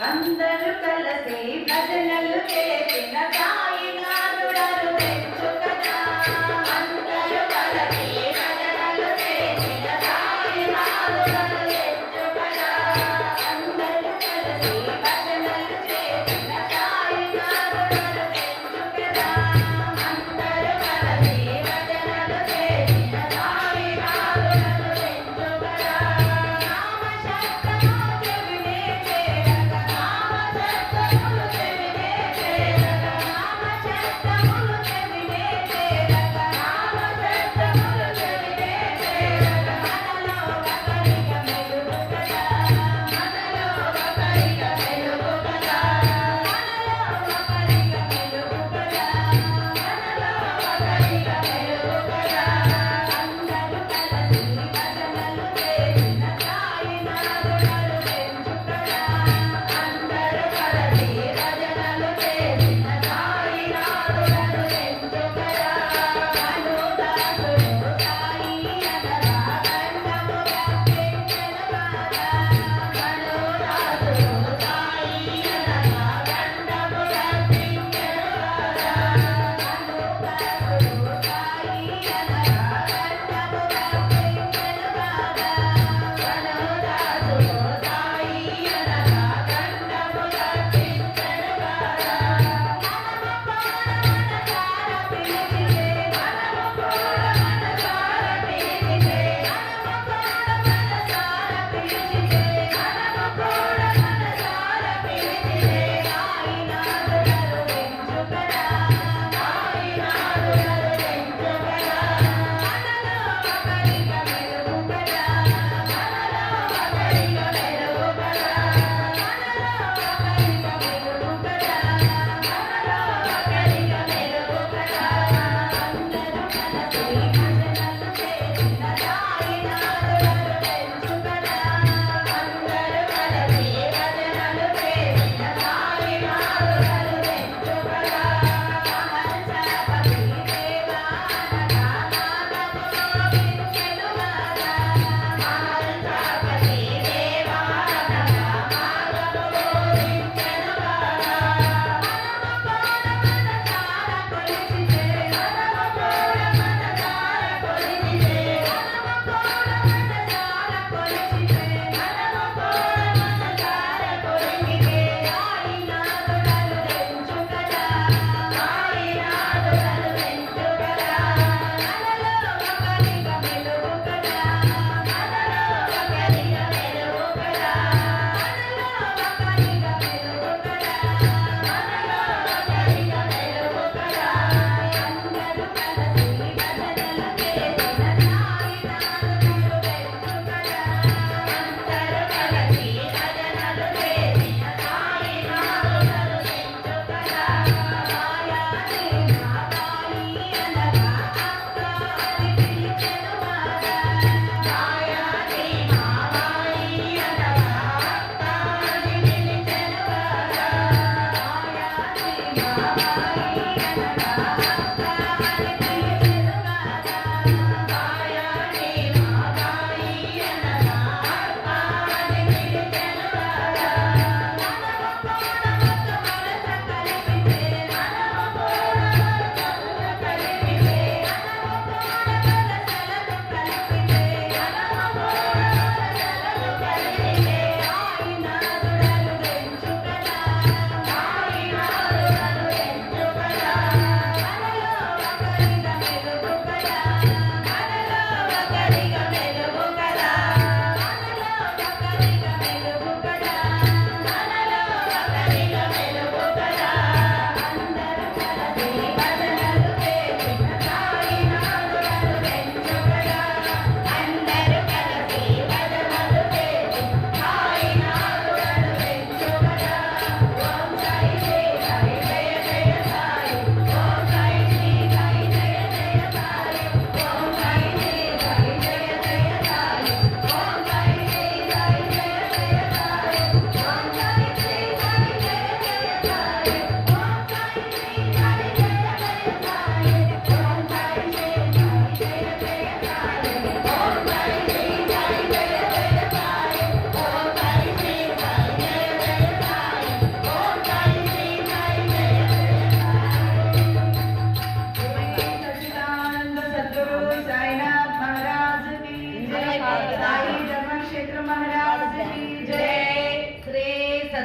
అందరూ కలిసి భజనలు చేసిన సాయినాథుడను తెచ్చుకదా. అందరూ కలిసి భజనలు చేసిన సాయినాథుడను తెచ్చుకదా. అందరూ కలిసి భజనలు చేసిన సాయినాథుడను తెచ్చుకదా. అందరూ కలిసి భజనలు చేసిన సాయినాథుడను తెచ్చుకదా. నామ శబ్దము చెవినే చేరగా, నామ శబ్దము చెవినే చేరగా,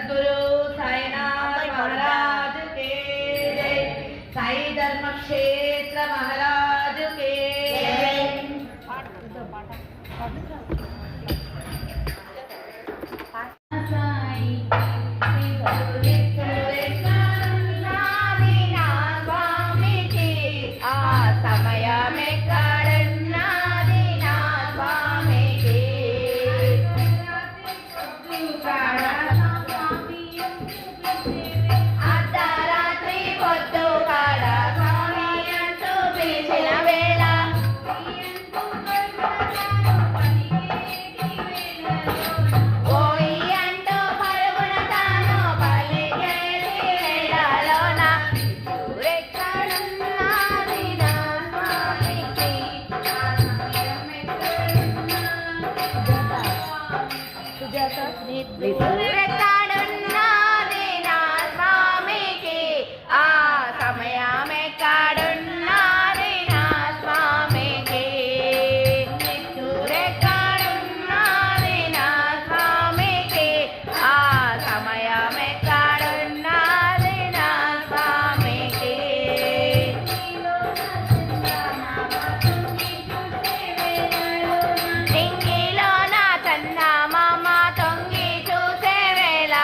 సద్గురు సాయినాథ్ మహారాజ్ కే జై. సాయి ధర్మ క్షేత్ర మహారాజ్ కే జై. సాయి నాది నా స్వామికి ఆ సమయమెక్కడున్నది నా స్వామికి. అర్ధరాత్రి పొద్దు కాడ స్వామి అంటూ పిలిచిన వేళ ఓయి అంటూ పరుగున తాను పలికేటి వేళలోన ఎక్కడున్నది నా స్వామికి ఎక్కడున్నది నా స్వామికి ఆ సమయం ఎక్కడున్నది నా స్వామికి. ఎక్కడున్నది నా స్వామికి ఆ సమయం ఎక్కడున్నది నా స్వామికి. నింగిలో నా చందమామ తొంగి చూసే వేళ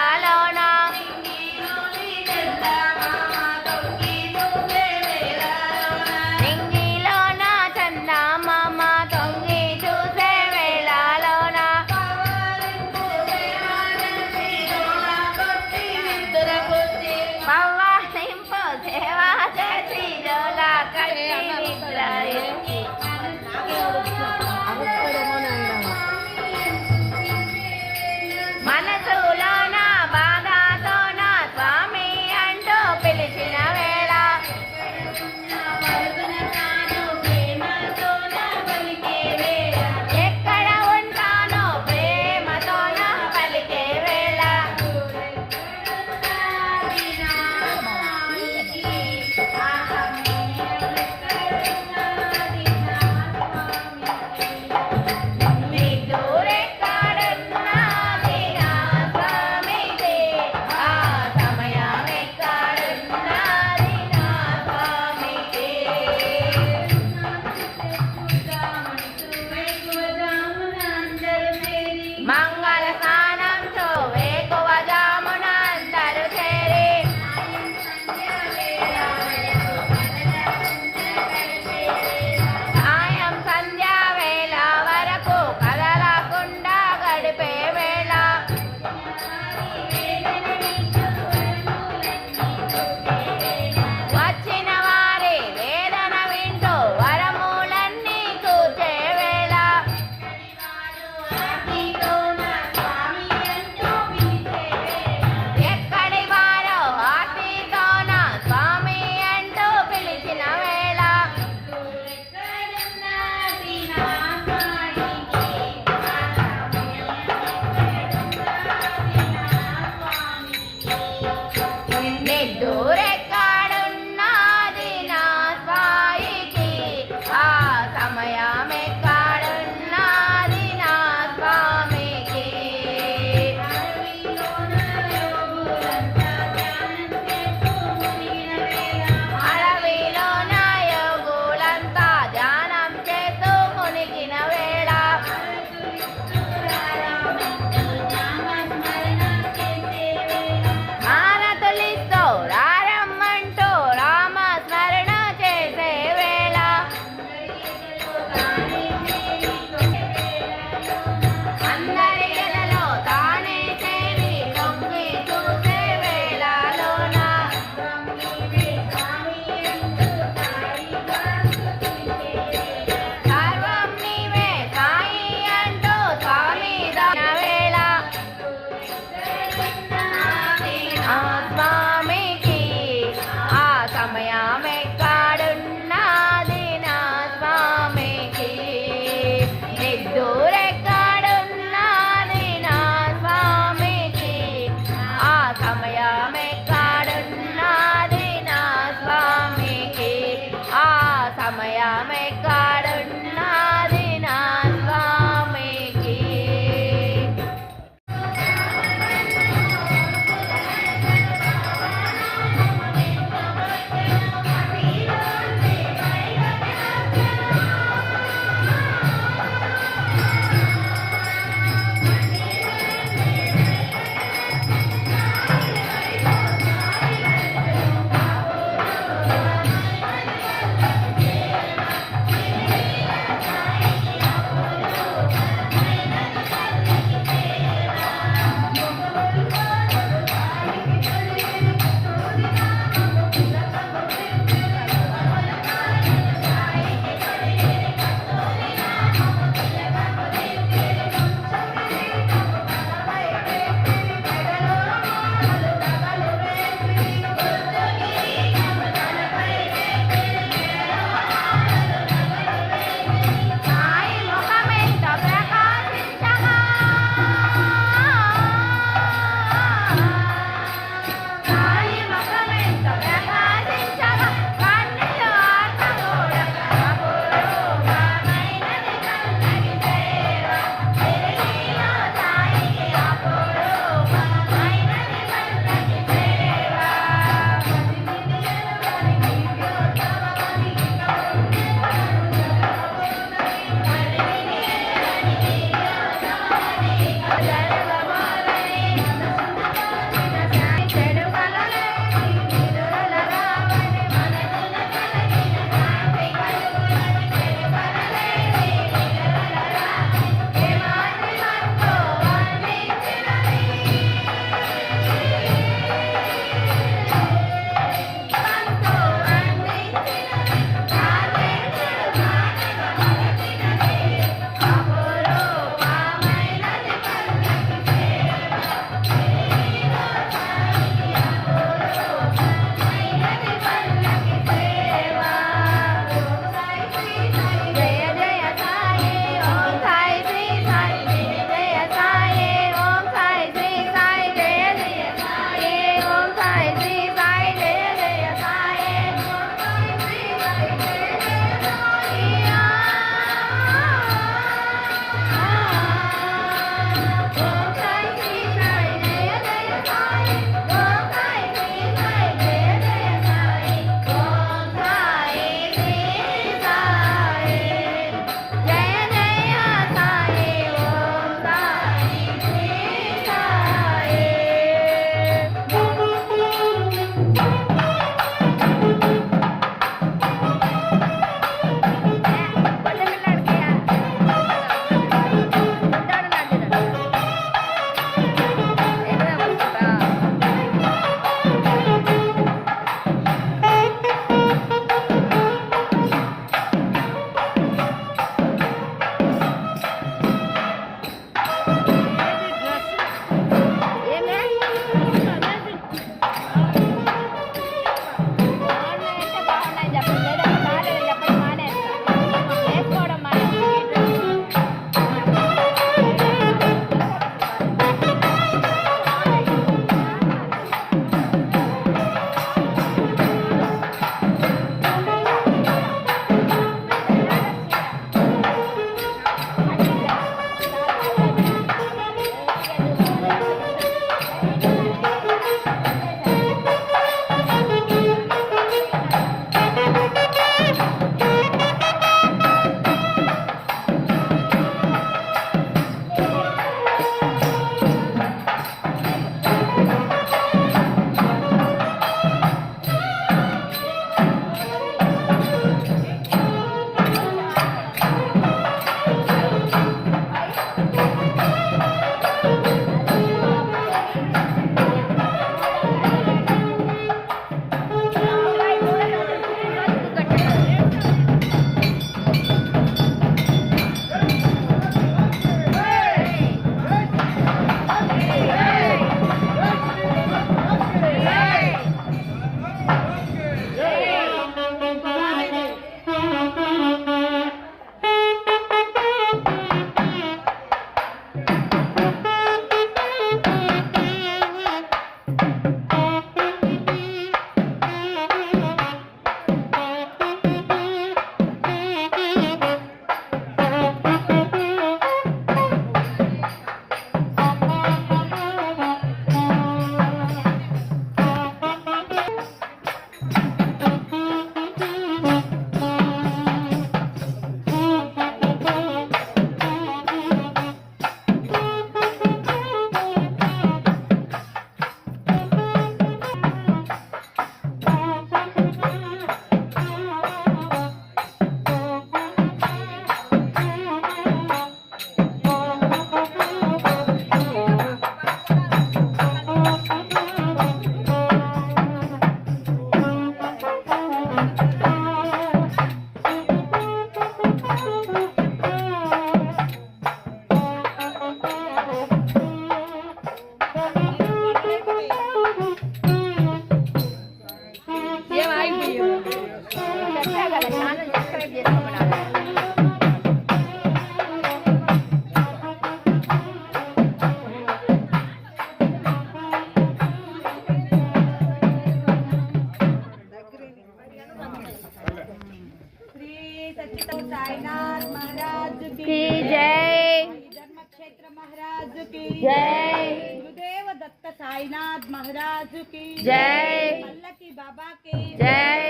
साईनाथ महाराज की जय। धर्म क्षेत्र महाराज की जय। गुरुदेव दत्त साईनाथ महाराज की जय। पल्लकी बाबा की जय।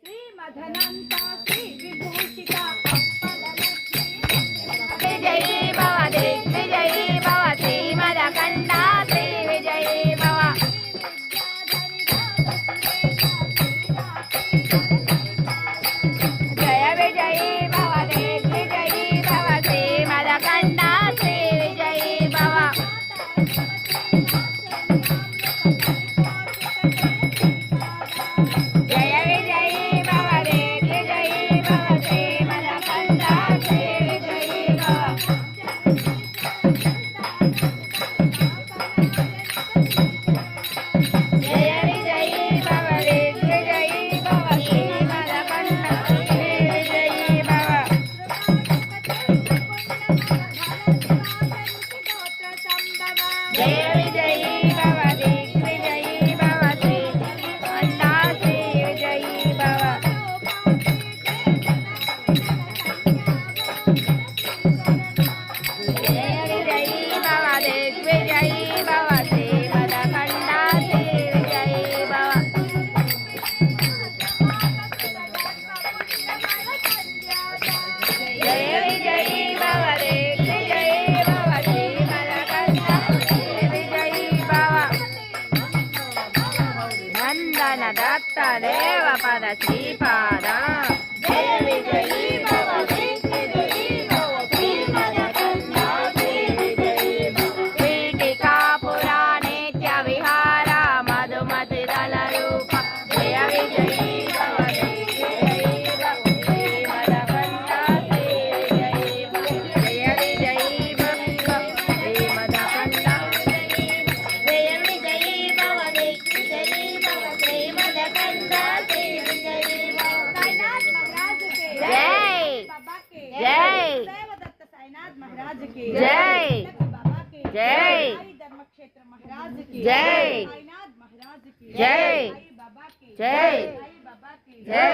श्री मधनंता श्री विभूषिता विजयी भव दिग्विजयी भव श्री मदकंडा श्री विजयी भव। जय विजयी भव दिग्विजयी भव श्री मदकंडा श्री विजयी भव। जय विजयी भव दिग्विजयी भव श्री मदकंडा श्री विजयी भव। जय विजयी भव दिग्विजयी भव श्री मदकंडा श्री विजयी भव। जय विजयी भव दिग्विजयी भव श्री मदकंडा श्री विजयी भव। जय विजयी भव दिग्विजयी भव श्री मदकंडा श्री विजयी भव। जय विजयी भव दिग्विजयी भव श्री मदकंडा श्री विजयी भव। नंदन दत्त देव पद श्रीपाद। जय विजयी भव दिग्विजयी भव श्री मदकंडा श्री विजयी भव। पीठिका पुराणेत्य विहारा मधुमति दल रूप। जय विजयी भव दिग्विजयी भव श्री मदकंडा श्री विजयी भव। जय विजयी भव श्री मदकंडा। जय विजयी भव दिग्विजयी भव श्री मदकंडा श्री विजयी भव। साईनाथ महाराज के जय। बाबा के जय। गुरुदेव दत्त साईनाथ महाराज की जय। पल्लकी बाबा की जय। साई धर्म क्षेत्र महाराज की जय। साईनाथ महाराज की जय। साई बाबा की जय। साई बाबा की जय।